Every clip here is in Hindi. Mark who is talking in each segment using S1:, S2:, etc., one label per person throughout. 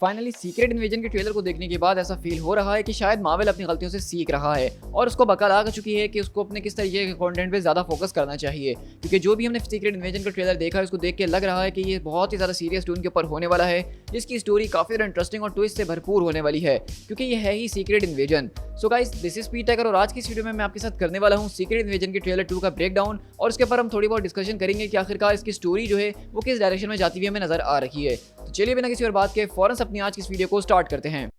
S1: फाइनली सीक्रेट इन्वेजन के ट्रेलर को देखने के बाद ऐसा फील हो रहा है कि शायद मार्वल अपनी गलतियों से सीख रहा है और उसको बकल आ चुकी है कि उसको अपने किस तरीके के कंटेंट पे ज्यादा फोकस करना चाहिए। क्योंकि जो भी हमने सीक्रेट इन्वेजन का ट्रेलर देखा है उसको देख के लग रहा है कि ये बहुत ही ज्यादा सीरियस टून के ऊपर होने वाला है, जिसकी स्टोरी काफी ज्यादा इंटरेस्टिंग और ट्विस्ट से भरपूर होने वाली है, क्योंकि ये है ही secret invasion. So guys, this is Pete Tiger और आज की इस वीडियो में मैं आपके साथ करने वाला हूँ सीक्रेट इन्वेजन के ट्रेलर 2 का ब्रेकडाउन, और उसके ऊपर हम थोड़ी बहुत डिस्कशन करेंगे कि आखिरकार इसकी स्टोरी जो है वो किस डायरेक्शन में जाती हुई हमें नजर आ रही है। तो चलिए बिना किसी और बात के फौरन से अपनी आज की इस वीडियो को स्टार्ट करते हैं।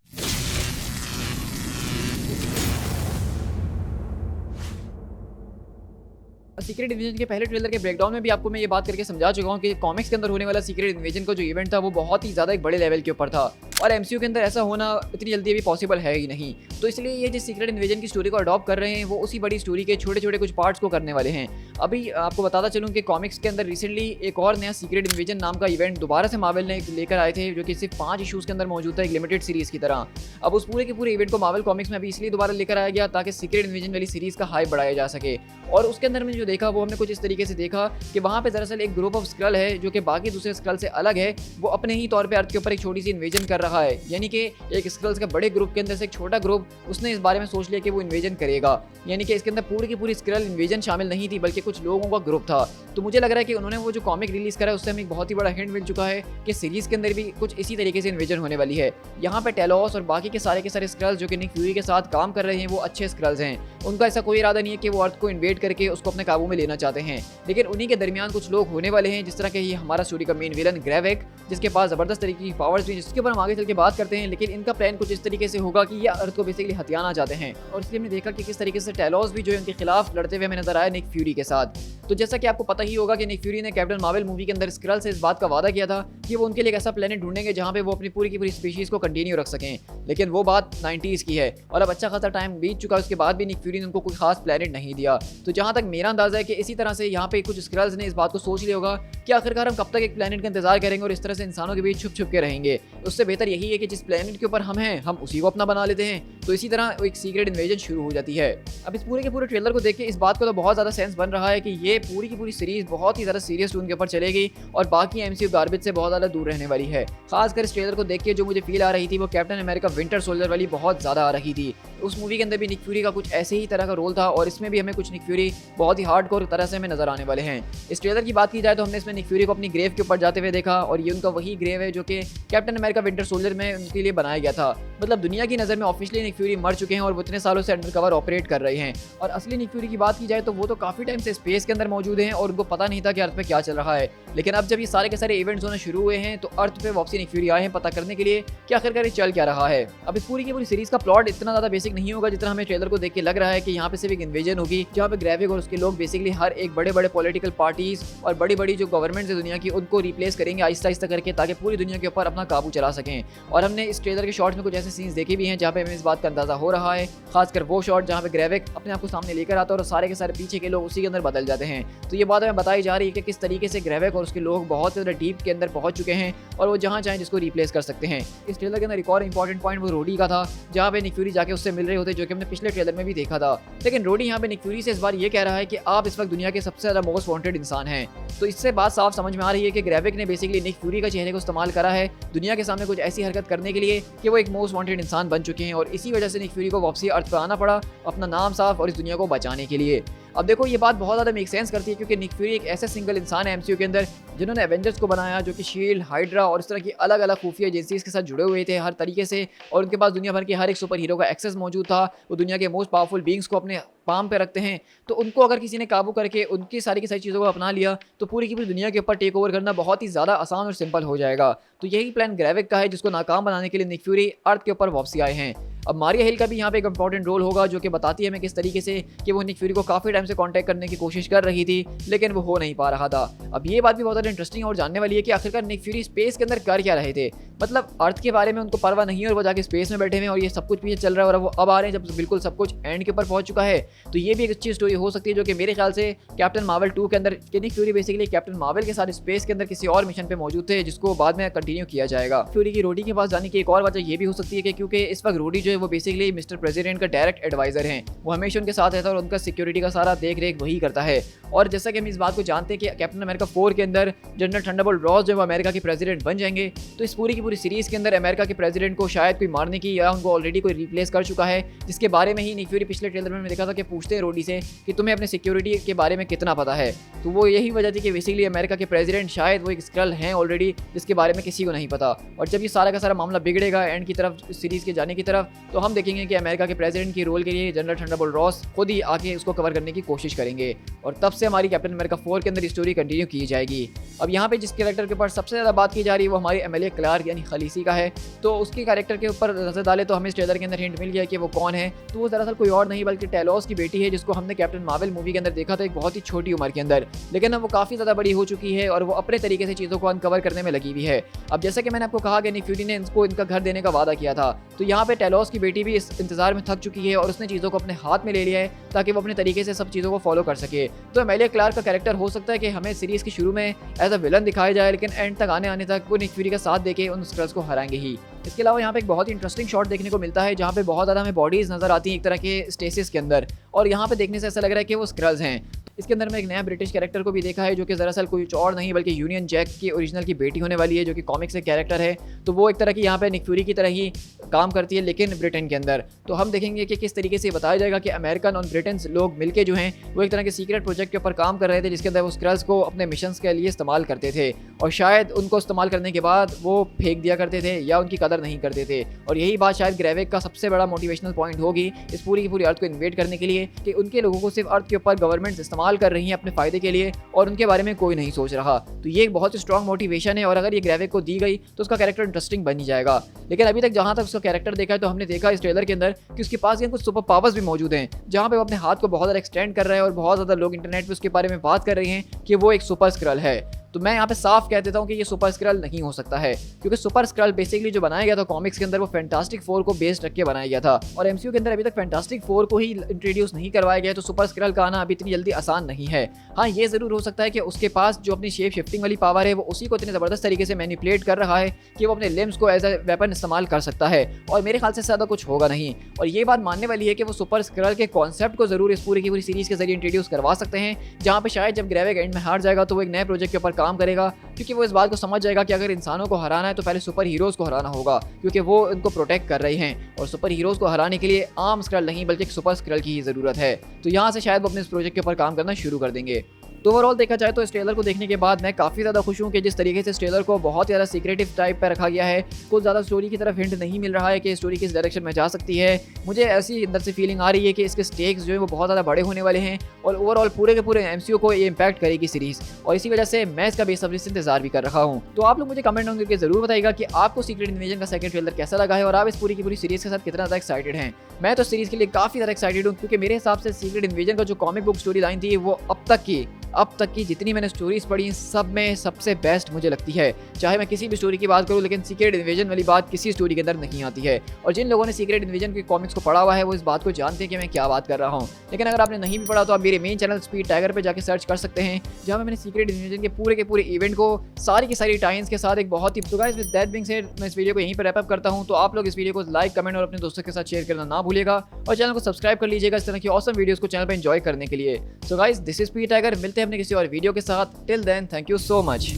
S1: सीक्रेट इन्वेजन के पहले ट्रेलर के ब्रेकडाउन में भी आपको मैं ये बात करके समझा चुका हूँ कि कॉमिक्स के अंदर होने वाला सीक्रेट इन्वेजन का जो इवेंट था वो बहुत ही ज़्यादा एक बड़े लेवल के ऊपर था, और एमसीयू के अंदर ऐसा होना इतनी जल्दी अभी पॉसिबल है ही नहीं। तो इसलिए ये जिस सीक्रेट इन्वेजन की स्टोरी को अडॉप्ट कर रहे हैं वो उसी बड़ी स्टोरी के छोटे छोटे कुछ पार्ट्स को करने वाले हैं। अभी आपको बताता चलूँ कि कॉमिक्स के अंदर रिसेंटली एक और नया सीक्रेट इन्वेजन नाम का इवेंट दोबारा से मार्वल ने लेकर आए थे, जो कि सिर्फ 5 इशूज़ के अंदर मौजूद था, एक लिमिटेड सीरीज़ की तरह। अब उस पूरे के पूरे इवेंट को मार्वल कॉमिक्स में अभी इसलिए दोबारा लेकर आया गया ताकि सीक्रेट इन्वेजन वाली सीरीज़ का हाइप बढ़ाया जा सके। और उसके अंदर मैंने जो देखा वो हमने कुछ इस तरीके से देखा कि वहाँ पे दरअसल एक ग्रुप ऑफ स्क्रल है जो कि बाकी दूसरे स्क्रल से अलग है, वो अपने ही तौर पे अर्थ के ऊपर एक छोटी सी इन्वेजन कर रहा है। यानी कि एक स्क्रल्स के बड़े ग्रुप के अंदर से एक छोटा ग्रुप उसने इस बारे में सोच लिया कि वो इन्वेजन करेगा। यानी कि इसके अंदर पूरी की पूरी स्क्रल इन्वेजन शामिल नहीं थी, बल्कि कुछ लोगों का ग्रुप था। तो मुझे लग रहा है कि उन्होंने वो जो कॉमिक रिलीज करा है उससे हमें एक बहुत ही बड़ा हिंट मिल चुका है कि सीरीज के अंदर भी कुछ इसी तरीके से इन्वेजन होने वाली है। यहाँ पे टेलोस और बाकी के सारे स्क्रल्स जो कि निक फ्यूरी के साथ काम कर रहे हैं वो अच्छे स्क्रल्स हैं। उनका ऐसा कोई इरादा नहीं है कि वो अर्थ को इन्वेड करके उसको अपने काबू में लेना चाहते हैं, लेकिन उन्हीं के दरमियान कुछ लोग होने वाले हैं, जिस तरह के ये हमारा स्टोरी का मेन विलन ग्रेविक, जिसके पास जबरदस्त तरीके की पावर्स भी, जिसके ऊपर हम आगे चल के बात करते हैं। लेकिन इनका प्लान कुछ इस तरीके से होगा कि ये अर्थ को बेसिकली हथियाना चाहते हैं, और इसलिए हमने देखा कि किस तरीके से टेलोस भी जो है उनके खिलाफ लड़ते हुए हमें नजर आया निक फ्यूरी के साथ। तो जैसा कि आपको पता ही होगा कि निक फ्यूरी ने कैप्टन मार्वल मूवी के अंदर स्क्रल से इस बात का वादा किया था कि वो उनके लिए एक ऐसा प्लेनेट ढूंढेंगे जहां पे वो अपनी पूरी की पूरी स्पीशीज को कंटिन्यू रख सकें। लेकिन वो बात 90s की है और अब अच्छा खासा टाइम बीत चुका है, उसके बाद भी निक फ्यूरी ने उनको कोई खास प्लेनेट नहीं दिया। तो जहां तक मेरा अंदाजा है कि इसी तरह से यहाँ पे कुछ स्क्रल्स ने इस बात को सोच लिया होगा कि आखिरकार हम कब तक एक प्लेनेट का इंतजार करेंगे और इस तरह से इंसानों के बीच छुप छुप के रहेंगे। उससे बेहतर यही है कि जिस प्लेनेट के ऊपर हम हैं हम उसी को अपना बना लेते हैं। तो इसी तरह एक सीक्रेट इन्वेजन शुरू हो जाती है। अब इस पूरे के पूरे ट्रेलर को देख के इस बात को तो बहुत ज्यादा सेंस बन रहा है कि ये पूरी की पूरी सीरीज बहुत ही ज्यादा सीरियस टोन के ऊपर चलेगी और बाकी एमसीयू गार्बेज से बहुत ज्यादा दूर रहने वाली है। खासकर इस ट्रेलर को देख के जो मुझे फील आ रही थी वो कैप्टन अमेरिका विंटर सोल्जर वाली बहुत ज्यादा आ रही थी। उस मूवी के अंदर भी निक फ्यूरी का कुछ ऐसे ही तरह का रोल था और इसमें भी हमें कुछ निक फ्यूरी बहुत ही हार्डकोर तरह से हमें नजर आने वाले हैं। इस ट्रेलर की बात की जाए तो हमने इसमें निक फ्यूरी को अपनी ग्रेव के ऊपर जाते हुए देखा, और ये उनका वही ग्रेव है जो कि कैप्टन अमेरिका विंटर सोल्जर में उनके लिए बनाया गया था। मतलब दुनिया की नज़र में ऑफिशियली निक फ्यूरी मर चुके हैं और वो इतने सालों से अंडर कवर ऑपरेट कर रहे हैं। और असली निक फ्यूरी की बात की जाए तो वो तो काफ़ी टाइम से स्पेस के अंदर मौजूद हैं और उनको पता नहीं था कि अर्थ पे क्या चल रहा है। लेकिन अब जब ये सारे के सारे इवेंट्स होने शुरू हुए हैं तो अर्थ पे वापसी निक फ्यूरी आए हैं पता करने के लिए कि आखिरकार ये चल क्या रहा है। अब इस पूरी की पूरी सीरीज का प्लॉट इतना ज़्यादा बेसिक नहीं होगा जितना हमें ट्रेलर को देख के लग रहा है कि यहाँ पे सिर्फ एक इन्वेजन होगी जहाँ पे ग्रेविक और उसके लोग बेसिकली हर एक बड़े बड़े पॉलिटिकल पार्टीज और बड़ी बड़ी जो गवर्नमेंट है दुनिया की उनको रिप्लेस करेंगे आहिस्ता आहिस्ता करके, ताकि पूरी दुनिया के ऊपर अपना काबू चला सकें। और हमने इस ट्रेलर के शॉट्स में कुछ ऐसे सीन्स देखे भी हैं जहाँ पे हमें इस बात का अंदाजा हो रहा है, खासकर वो शॉट जहाँ पे ग्रेविक अपने आप को सामने लेकर आता है और सारे के सारे पीछे के लोग उसी के अंदर बदल जाते हैं। तो ये बात हमें बताई जा रही है कि किस तरीके से ग्रेविक और उसके लोग बहुत ज़्यादा डीप के अंदर पहुंच चुके हैं और वो जहाँ चाहें जिसको रिप्लेस कर सकते हैं। इस ट्रेलर के अंदर एक और इंपॉर्टेंट पॉइंट वो रोडी का था, जहाँ पे निक फ्यूरी जाके उससे मिल रहे होते, जो कि हमने पिछले ट्रेलर में भी देखा था। लेकिन रोडी यहाँ पे निक फ्यूरी से इस बार ये कह रहा है कि आप इस वक्त दुनिया के सबसे ज़्यादा मोस्ट वांटेड इंसान हैं। तो इससे बात साफ समझ में आ रही है कि ग्रेविक ने बेसिकली निक फ्यूरी का चेहरे को इस्तेमाल करा है दुनिया के सामने कुछ ऐसी हरकत करने के लिए कि वो एक मोस्ट वांटेड इंसान बन चुके हैं, और इसी वजह से निक फ्यूरी को वापसी अर्थ पर आना पड़ा अपना नाम साफ और इस दुनिया को बचाने के लिए। अब देखो ये बात बहुत ज़्यादा मेक सेंस करती है क्योंकि निक फ्यूरी एक ऐसा सिंगल इंसान है एमसीयू के अंदर जिन्होंने एवेंजर्स को बनाया, जो कि शील्ड, हाइड्रा और इस तरह की अलग अलग खुफिया एजेंसीज के साथ जुड़े हुए थे हर तरीके से, और उनके पास दुनिया भर के हर एक सुपर हीरो का एक्सेस मौजूद था। वो दुनिया के मोस्ट पावरफुल बींग्स को अपने पाम पे रखते हैं। तो उनको अगर किसी ने काबू करके उनकी सारी की सारी चीज़ों को अपना लिया तो पूरी की पूरी दुनिया के ऊपर टेक ओवर करना बहुत ही ज़्यादा आसान और सिंपल हो जाएगा। तो यही प्लान ग्रेविक का है जिसको नाकाम बनाने के लिए निक फ्यूरी अर्थ के ऊपर वापसी आए हैं। अब मारिया हिल का भी यहाँ पे एक इंपॉर्टेंट रोल होगा, जो कि बताती है हमें किस तरीके से कि वो निक फ्यूरी को काफ़ी टाइम से कांटेक्ट करने की कोशिश कर रही थी लेकिन वो हो नहीं पा रहा था। अब ये बात भी बहुत ज़्यादा इंटरेस्टिंग और जानने वाली है कि आखिरकार निक फ्यूरी स्पेस के अंदर कर क्या रहे थे। मतलब अर्थ के बारे में उनको परवाह नहीं है और वो जाके स्पेस में बैठे हुए हैं और ये सब कुछ पीछे चल रहा है, और वो अब आ रहे हैं जब बिल्कुल सब कुछ एंड के ऊपर पहुंच चुका है। तो ये भी एक अच्छी स्टोरी हो सकती है, जो कि मेरे ख्याल से कैप्टन मार्वल 2 के अंदर Nick Fury basically Captain Marvel के साथ स्पेस के अंदर किसी और मिशन पे मौजूद थे जिसको बाद में कंटिन्यू किया जाएगा। फ्यूरी की रोडी के पास जाने की एक और वजह ये भी हो सकती है कि क्योंकि इस वक्त रोडी जो है वो बेसिकली मिस्टर प्रेसिडेंट का डायरेक्ट एडवाइजर हैं, वो हमेशा उनके साथ रहता है और उनका सिक्योरिटी का सारा देख रेख वही करता है। और जैसा कि हम इस बात को जानते हैं कि कैप्टन अमेरिका 4 के अंदर जनरल थंडरबोल्ट रॉस जो है वो अमेरिका के प्रेसिडेंट बन जाएंगे, तो इस पूरी की पूरी सीरीज के अंदर अमेरिका के प्रेसिडेंट को शायद कोई मारने की या उनको ऑलरेडी कोई रिप्लेस कर चुका है, जिसके बारे में ही निक फ्यूरी पिछले ट्रेलर में देखा था कि पूछते हैं रोडी से कि तुम्हें अपने सिक्योरिटी के बारे में कितना पता है। तो वो यही वजह थी कि बेसिकली अमेरिका के प्रेसिडेंट शायद वो एक स्क्रल हैं ऑलरेडी, जिसके बारे में किसी को नहीं पता। और जब ये सारा का सारा मामला बिगड़ेगा एंड की तरफ, सीरीज के जाने की तरफ, तो हम देखेंगे कि अमेरिका के प्रेसिडेंट की रोल के लिए जनरल थंडरबोल्ट रॉस खुद ही आके उसको कवर करने की कोशिश करेंगे और तब से हमारी कैप्टन अमेरिका 4 के अंदर स्टोरी कंटिन्यू की जाएगी। अब यहाँ पे जिस कैरेक्टर के ऊपर सबसे ज़्यादा बात की जा रही है वो हमारी एमिलिया क्लार्क यानी खलीसी का है। तो उसके कैरेक्टर के ऊपर नजर डाले तो हमें इस ट्रेलर के अंदर हिंट मिल गया कि वो कौन है। तो वो दरअसल कोई और नहीं बल्कि टेलोस की बेटी है, जिसको हमने कैप्टन मार्वल मूवी के अंदर देखा था एक बहुत ही छोटी उम्र के अंदर, लेकिन अब वो काफ़ी ज़्यादा बड़ी हो चुकी है और वो अपने तरीके से चीज़ों को अनकवर करने में लगी हुई है। अब जैसे कि मैंने आपको कहा कि निक फ्यूरी ने इनको इनका घर देने का वादा किया था, तो यहाँ पे टेलोस की बेटी भी इस इंतजार में थक चुकी है और उसने चीज़ों को अपने हाथ में ले लिया है ताकि वो अपने तरीके से सब चीज़ों को फॉलो कर सके। तो एमिलिया क्लार्क का कैरेक्टर हो सकता है कि हमें सीरीज के शुरू में एज अ विलन दिखाया जाए, लेकिन एंड तक आने तक वो निक फ्यूरी का साथ देके उन स्क्रल्स को हराएंगे ही। इसके अलावा यहाँ पे एक बहुत ही इंटरेस्टिंग शॉट देखने को मिलता है जहाँ पे बहुत ज़्यादा हमें बॉडीज नजर आती हैं एक तरह के स्टेसिस के अंदर, और यहाँ पे देखने से ऐसा लग रहा है कि वो स्क्रल्स हैं। इसके अंदर मैं एक नया ब्रिटिश कैरेक्टर को भी देखा है जो कि दरअसल कोई और नहीं बल्कि यूनियन जैक की ओरिजिनल की बेटी होने वाली है, जो कि कॉमिक्स से कैरेक्टर है। तो वो एक तरह की यहाँ पे निक फ्यूरी की तरह ही काम करती है लेकिन ब्रिटेन के अंदर। तो हम देखेंगे कि किस तरीके से बताया जाएगा कि अमेरिकन और ब्रिटेन लोग मिलके जो हैं वो एक तरह के सीक्रेट प्रोजेक्ट के ऊपर काम कर रहे थे, जिसके अंदर वो स्क्रल्स को अपने मिशंस के लिए इस्तेमाल करते थे और शायद उनको इस्तेमाल करने के बाद वो फेंक दिया करते थे या उनकी कदर नहीं करते थे। और यही बात शायद ग्रेविक का सबसे बड़ा मोटिवेशनल पॉइंट होगी इस पूरी की पूरी अर्थ को इन्वेट करने के लिए, कि उनके लोगों को सिर्फ अर्थ के ऊपर गवर्नमेंट इस्तेमाल कर रही हैं अपने फायदे के लिए और उनके बारे में कोई नहीं सोच रहा। तो ये एक बहुत ही स्ट्रॉन्ग मोटिवेशन है और अगर ये ग्रेविक को दी गई तो उसका कैरेक्टर इंटरेस्टिंग बन ही जाएगा। लेकिन अभी तक जहां तक उसका कैरेक्टर देखा है तो हमने देखा इस ट्रेलर के अंदर कि उसके पास कुछ सुपर पावर्स भी मौजूद हैं, जहां पे वो अपने हाथ को बहुत ज़्यादा एक्सटेंड कर रहा है और बहुत ज़्यादा लोग इंटरनेट पे उसके बारे में बात कर रहे हैं कि वो एक सुपर स्क्रल है। तो मैं यहाँ पे साफ कह देता हूँ कि ये सुपर स्क्रल नहीं हो सकता है, क्योंकि सुपर स्क्रल बेसिकली जो बनाया गया था कॉमिक्स के अंदर वो फैंटास्टिक फोर को बेस्ड रख के बनाया गया था और एमसीयू के अंदर अभी तक फैंटास्टिक फोर को ही इंट्रोड्यूस नहीं करवाया गया, तो सुपर स्क्रल का आना अभी इतनी जल्दी आसान नहीं है। हाँ, ये जरूर हो सकता है कि उसके पास जो अपनी शेप शिफ्टिंग वाली पावर है वो उसी को इतने ज़बरदस्त तरीके से मैनिपुलेट कर रहा है कि वो अपने लिम्स को एज अ वेपन इस्तेमाल कर सकता है, और मेरे ख्याल से ज़्यादा कुछ होगा नहीं। और ये बात मानने वाली है कि वो सुपर स्क्रल के कॉन्सेप्ट को जरूर इस पूरी की पूरी सीरीज के जरिए इंट्रोड्यूस करवा सकते हैं, जहाँ पे शायद जब ग्रेविक एंड में हार जाएगा तो वो एक नए प्रोजेक्ट के ऊपर काम करेगा, क्योंकि वो इस बात को समझ जाएगा कि अगर इंसानों को हराना है तो पहले सुपर हीरोज़ को हराना होगा, क्योंकि वो इनको प्रोटेक्ट कर रहे हैं और सुपर हीरोज़ को हराने के लिए आम स्क्रल नहीं बल्कि एक सुपर स्क्रल की ही ज़रूरत है। तो यहाँ से शायद वो अपने इस प्रोजेक्ट के ऊपर काम करना शुरू कर देंगे। तो ओवरऑल देखा जाए तो इस ट्रेलर को देखने के बाद मैं काफ़ी ज़्यादा खुश हूँ कि जिस तरीके से इस ट्रेलर को बहुत ज़्यादा सीक्रेटिव टाइप पर रखा गया है, कुछ ज़्यादा स्टोरी की तरफ हिंट नहीं मिल रहा है कि स्टोरी किस डायरेक्शन में जा सकती है। मुझे ऐसी अंदर से फीलिंग आ रही है कि इसके स्टेक्स जो है वो बहुत ज़्यादा बड़े होने वाले हैं और ओवरऑल पूरे के पूरे एमसीयू को ये इम्पैक्ट करेगी सीरीज़, और इसी वजह से मैं इसका बेसब्री से इंतजार भी कर रहा हूँ। तो आप लोग मुझे कमेंट करके जरूर बताइएगा कि आपको सीक्रेट इन्वेजन का सेकंड ट्रेलर कैसा लगा है और आप इस पूरी की पूरी सीरीज़ के साथ कितना ज़्यादा एक्साइटेड हैं। मैं तो सीरीज़ के लिए काफ़ी ज़्यादा एक्साइटेड हूँ, क्योंकि मेरे हिसाब से सीक्रेट इन्वेजन का जो कॉमिक बुक स्टोरी लाइन थी वो अब तक की जितनी मैंने स्टोरीज पढ़ी सब में सबसे बेस्ट मुझे लगती है। चाहे मैं किसी भी स्टोरी की बात करूं, लेकिन सीक्रेट इन्वेजन वाली बात किसी स्टोरी के अंदर नहीं आती है। और जिन लोगों ने सीक्रेट इन्वेजन के कॉमिक्स को पढ़ा हुआ है वो इस बात को जानते हैं कि मैं क्या बात कर रहा हूं। लेकिन अगर आपने नहीं भी पढ़ा तो आप मेरे मेन चैनल स्पीड टाइगर पर जाकर सर्च कर सकते हैं, जहाँ मैंने सीक्रेट इन्वेजन के पूरे इवेंट को सारी की सारी टाइम्स के साथ एक बहुत ही तो guys with that being said मैं इस वीडियो को यहीं पर रैप अप करता हूँ। तो आप लोग इस वीडियो को लाइक, कमेंट और अपने दोस्तों के साथ शेयर करना ना भूलिएगा और चैनल को सब्सक्राइब कर लीजिएगा इस तरह की ऑसम वीडियोस को चैनल पर एंजॉय करने के लिए। So guys, this is Speed Tiger, मिलते हैं अपने किसी और वीडियो के साथ। Till then, thank you so much.